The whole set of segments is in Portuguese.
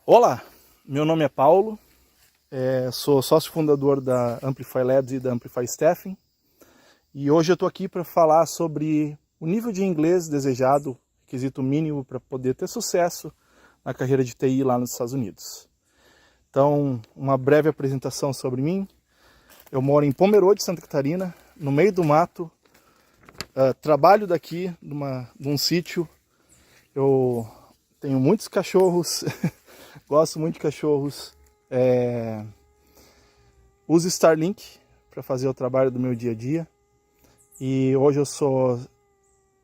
Olá, meu nome é Paulo, sou sócio fundador da Amplify Labs e da Amplify Staffing e hoje eu estou aqui para falar sobre o nível de inglês desejado, requisito mínimo para poder ter sucesso na carreira de TI lá nos Estados Unidos. Então, uma breve apresentação sobre mim. Eu moro em Pomerode, Santa Catarina, no meio do mato, trabalho daqui num sítio. Eu tenho muitos cachorros, gosto muito de cachorros, uso Starlink para fazer o trabalho do meu dia a dia. E hoje eu sou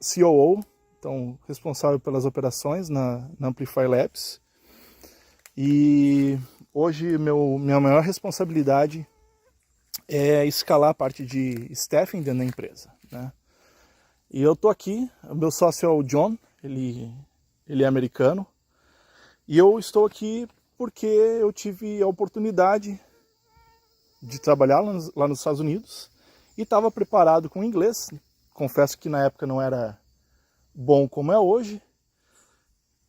COO, então responsável pelas operações na Amplify Labs. E hoje minha maior responsabilidade é escalar a parte de staffing dentro da empresa, né? E eu tô aqui, o meu sócio é o John, ele é americano. E eu estou aqui porque eu tive a oportunidade de trabalhar lá nos Estados Unidos e estava preparado com inglês. Confesso que na época não era bom como é hoje,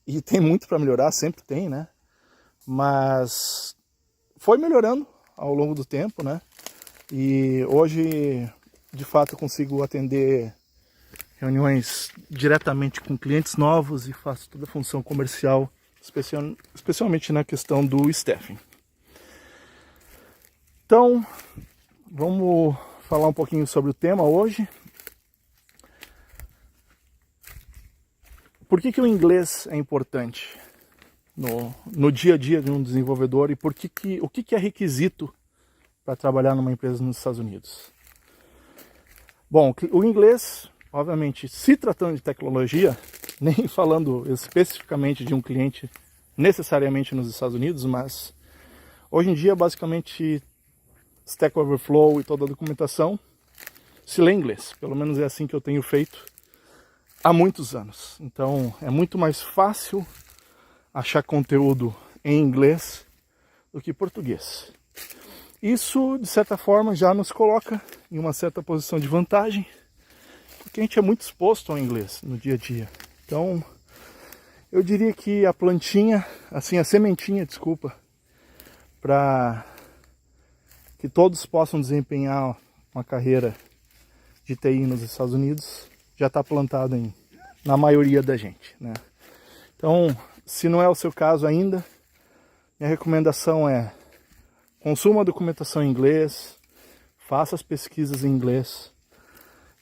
e tem muito para melhorar, sempre tem, né? Mas foi melhorando ao longo do tempo, né? E hoje, de fato, eu consigo atender reuniões diretamente com clientes novos e faço toda a função comercial, especialmente na questão do staffing. Então, vamos falar um pouquinho sobre o tema hoje. Por que o inglês é importante no dia a dia de um desenvolvedor e o que é requisito para trabalhar numa empresa nos Estados Unidos? Bom, o inglês, obviamente, se tratando de tecnologia, nem falando especificamente de um cliente necessariamente nos Estados Unidos, mas hoje em dia, basicamente, Stack Overflow e toda a documentação se lê em inglês. Pelo menos é assim que eu tenho feito há muitos anos. Então, é muito mais fácil achar conteúdo em inglês do que português. Isso, de certa forma, já nos coloca em uma certa posição de vantagem, porque a gente é muito exposto ao inglês no dia a dia. Então, eu diria que a sementinha, para que todos possam desempenhar uma carreira de TI nos Estados Unidos, já está plantada na maioria da gente, né? Então, se não é o seu caso ainda, minha recomendação é: consuma a documentação em inglês, faça as pesquisas em inglês,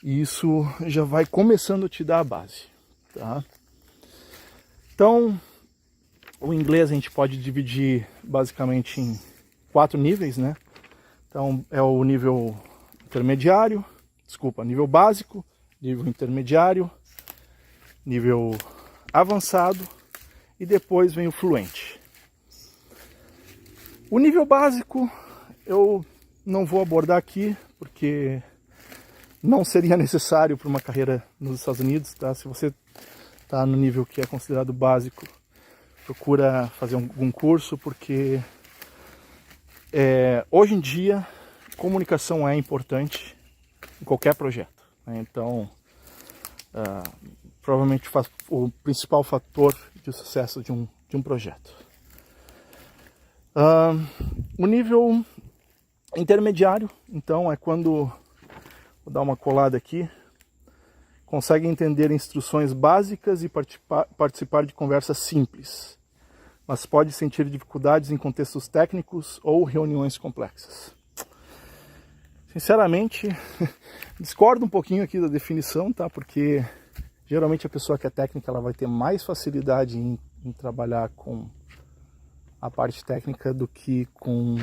e isso já vai começando a te dar a base, tá? Então, o inglês a gente pode dividir basicamente em 4 níveis, né? Então, é o nível nível básico, nível intermediário, nível avançado e depois vem o fluente. O nível básico eu não vou abordar aqui, porque não seria necessário para uma carreira nos Estados Unidos, tá? Se você está no nível que é considerado básico, procura fazer algum curso, porque hoje em dia comunicação é importante em qualquer projeto, né? Então, provavelmente o principal fator de sucesso de um projeto. O nível intermediário, então, é quando, vou dar uma colada aqui, consegue entender instruções básicas e participar de conversas simples, mas pode sentir dificuldades em contextos técnicos ou reuniões complexas. Sinceramente, discordo um pouquinho aqui da definição, tá? Porque geralmente a pessoa que é técnica ela vai ter mais facilidade em trabalhar com a parte técnica do que com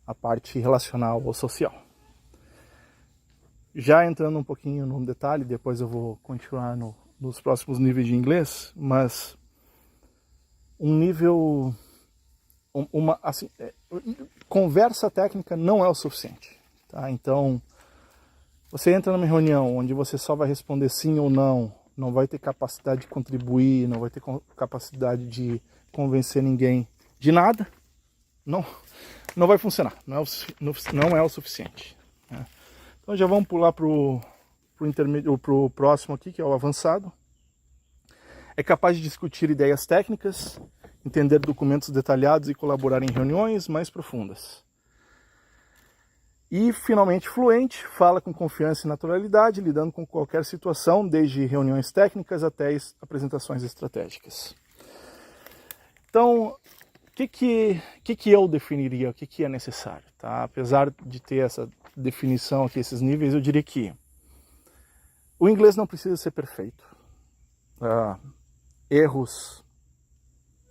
a parte relacional ou social. Já entrando um pouquinho no detalhe, depois eu vou continuar nos próximos níveis de inglês, mas um nível, conversa técnica não é o suficiente, tá? Então, você entra numa reunião onde você só vai responder sim ou não, não vai ter capacidade de contribuir, não vai ter capacidade de convencer ninguém de nada, não vai funcionar, não é o suficiente, né? Então já vamos pular pro próximo aqui, que é o avançado. É capaz de discutir ideias técnicas entender documentos detalhados e colaborar em reuniões mais profundas. E, finalmente, fluente, fala com confiança e naturalidade, lidando com qualquer situação, desde reuniões técnicas até apresentações estratégicas. Então, o que eu definiria, o que é necessário? Tá? Apesar de ter essa definição aqui, esses níveis, eu diria que o inglês não precisa ser perfeito. Erros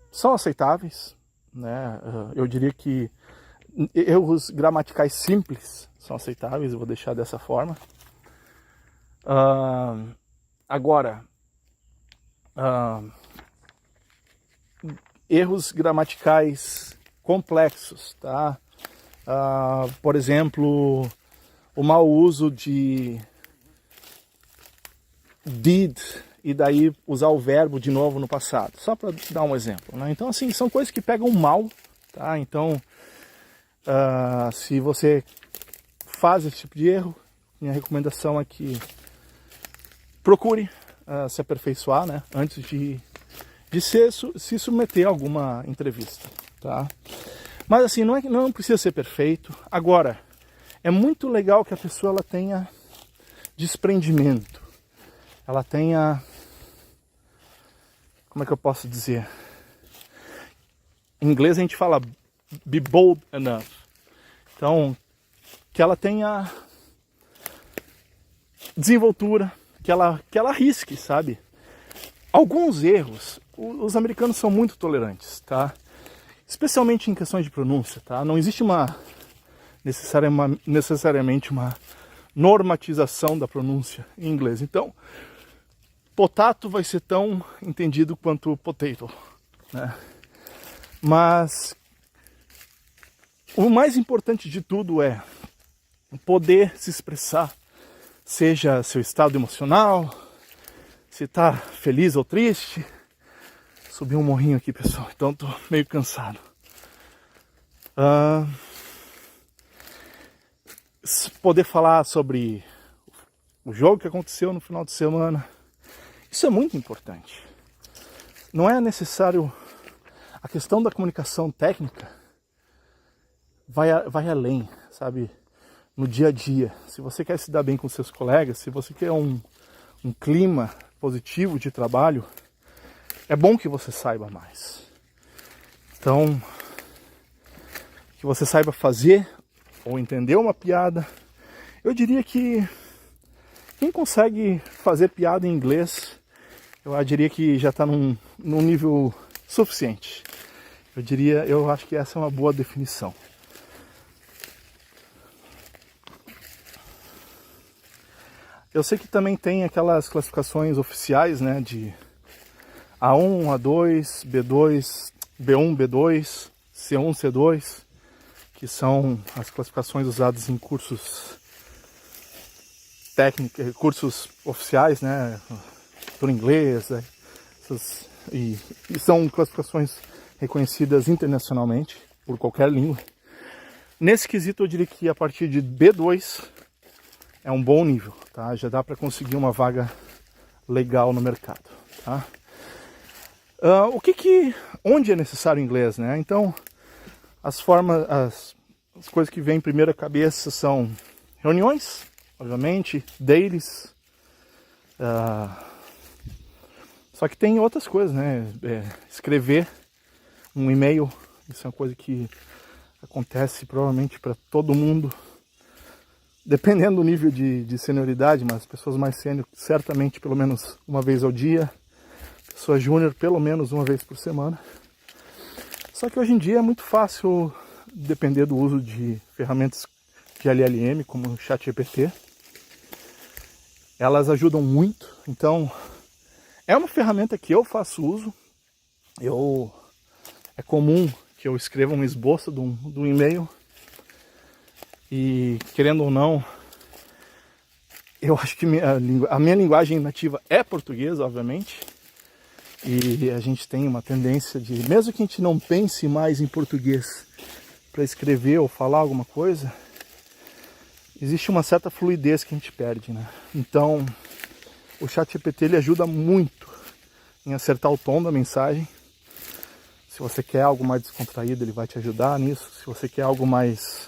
são aceitáveis, né? Eu diria que erros gramaticais simples são aceitáveis, eu vou deixar dessa forma. Agora, erros gramaticais complexos, tá? Por exemplo, o mau uso de did e daí usar o verbo de novo no passado, só para dar um exemplo, né? Então, assim, são coisas que pegam mal, tá? Então, se você faz esse tipo de erro, minha recomendação é que procure se aperfeiçoar, né? Antes de se submeter a alguma entrevista, tá? Mas assim, não precisa ser perfeito. Agora, é muito legal que a pessoa ela tenha desprendimento, ela tenha, como é que eu posso dizer? Em inglês a gente fala be bold enough. Então, que ela tenha desenvoltura, que ela arrisque, sabe? Alguns erros, os americanos são muito tolerantes, tá? Especialmente em questões de pronúncia, tá? Não existe necessariamente uma normatização da pronúncia em inglês. Então, potato vai ser tão entendido quanto potato, né? Mas o mais importante de tudo é poder se expressar, seja seu estado emocional, se está feliz ou triste. Subi um morrinho aqui, pessoal, então tô meio cansado. Poder falar sobre o jogo que aconteceu no final de semana, isso é muito importante. Não é necessário, a questão da comunicação técnica vai além, sabe? No dia a dia, se você quer se dar bem com seus colegas, se você quer um clima positivo de trabalho, é bom que você saiba mais. Então, que você saiba fazer ou entender uma piada. Eu diria que quem consegue fazer piada em inglês, eu diria que já está num nível suficiente. Eu acho que essa é uma boa definição. Eu sei que também tem aquelas classificações oficiais, né, de A1, A2, B2, B1, B2, C1, C2, que são as classificações usadas em cursos técnicos, cursos oficiais, né, por inglês, né, e são classificações reconhecidas internacionalmente por qualquer língua. Nesse quesito eu diria que a partir de B2 é um bom nível, tá? Já dá para conseguir uma vaga legal no mercado, tá? Onde é necessário inglês, né? Então, as coisas que vêm em primeira cabeça são reuniões, obviamente, dailies, só que tem outras coisas, né? Escrever um e-mail, isso é uma coisa que acontece provavelmente para todo mundo, dependendo do nível de senioridade, mas pessoas mais sênior, certamente pelo menos uma vez ao dia, pessoa júnior pelo menos uma vez por semana. Só que hoje em dia é muito fácil depender do uso de ferramentas de LLM, como o ChatGPT. Elas ajudam muito, então é uma ferramenta que eu faço uso. É comum que eu escreva um esboço de um e-mail e, querendo ou não, eu acho que a minha linguagem nativa é português, obviamente, e a gente tem uma tendência de, mesmo que a gente não pense mais em português para escrever ou falar alguma coisa, existe uma certa fluidez que a gente perde, né? Então, o ChatGPT ele ajuda muito em acertar o tom da mensagem. Se você quer algo mais descontraído, ele vai te ajudar nisso. Se você quer algo mais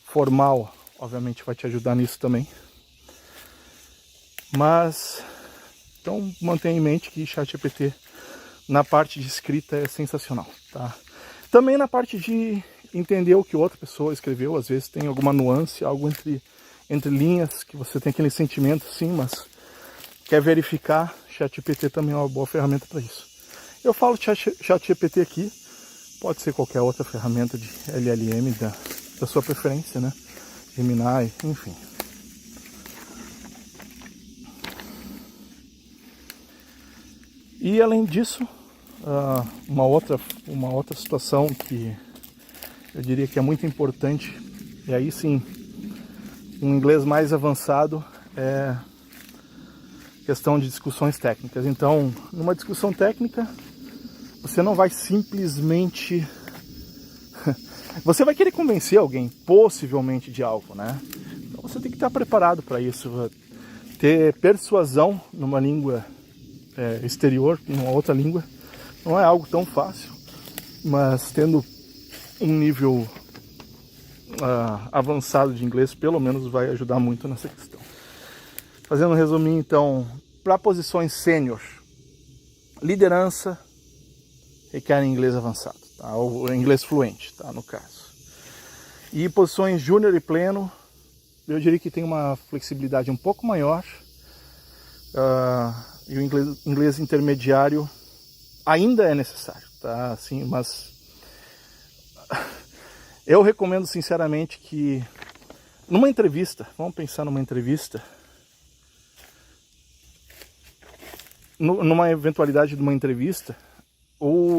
formal, obviamente vai te ajudar nisso também. Mas, então mantenha em mente que ChatGPT na parte de escrita é sensacional, tá? Também na parte de entender o que outra pessoa escreveu, às vezes tem alguma nuance, algo entre linhas, que você tem aquele sentimento, sim, mas quer verificar, ChatGPT também é uma boa ferramenta para isso. Eu falo ChatGPT aqui, pode ser qualquer outra ferramenta de LLM da sua preferência, né? Gemini, enfim. E além disso, uma outra situação que eu diria que é muito importante, e aí sim, um inglês mais avançado, é questão de discussões técnicas. Então, numa discussão técnica, você não vai simplesmente... Você vai querer convencer alguém, possivelmente, de algo, né? Então você tem que estar preparado para isso, ter persuasão numa língua exterior, numa outra língua, não é algo tão fácil, mas tendo um nível avançado de inglês, pelo menos vai ajudar muito nessa questão. Fazendo um resuminho, então, para posições sênior, liderança requer inglês avançado, tá? Ou inglês fluente, tá? No caso. E posições júnior e pleno, eu diria que tem uma flexibilidade um pouco maior, e o inglês intermediário ainda é necessário, tá? Assim, mas eu recomendo sinceramente que numa entrevista, vamos pensar numa entrevista, numa eventualidade de uma entrevista,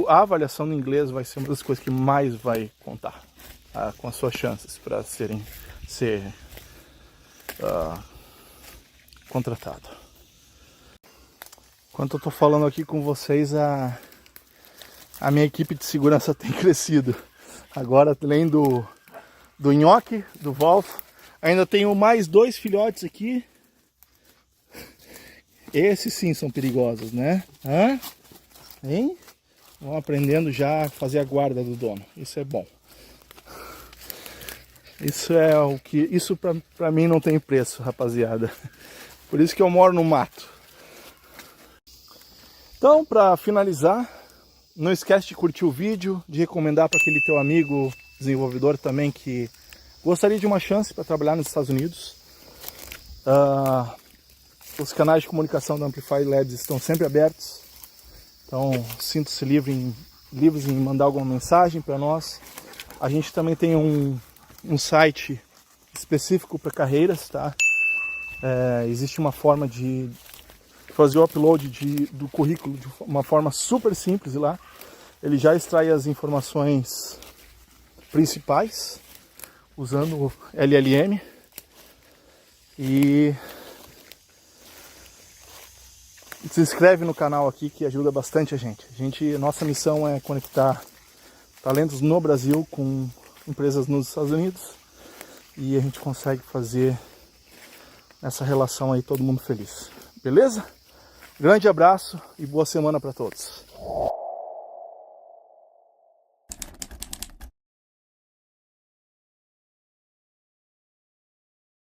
a avaliação no inglês vai ser uma das coisas que mais vai contar, tá? Com as suas chances para ser contratado. Enquanto eu estou falando aqui com vocês, a minha equipe de segurança tem crescido. Agora, além do Nhoque, do Wolf, ainda tenho mais 2 filhotes aqui. Esses sim são perigosos, né? Hein? Vão aprendendo já a fazer a guarda do dono. Isso é bom. Isso pra mim não tem preço, rapaziada. Por isso que eu moro no mato. Então, para finalizar, não esquece de curtir o vídeo, de recomendar para aquele teu amigo desenvolvedor também que gostaria de uma chance para trabalhar nos Estados Unidos. Os canais de comunicação da Amplify Labs estão sempre abertos. Então, sinta-se livres em mandar alguma mensagem para nós. A gente também tem um site específico para carreiras, tá? Existe uma forma de fazer o upload do currículo de uma forma super simples lá. Ele já extrai as informações principais usando o LLM e se inscreve no canal aqui que ajuda bastante a gente. Nossa missão é conectar talentos no Brasil com empresas nos Estados Unidos e a gente consegue fazer essa relação aí todo mundo feliz. Beleza? Grande abraço e boa semana para todos.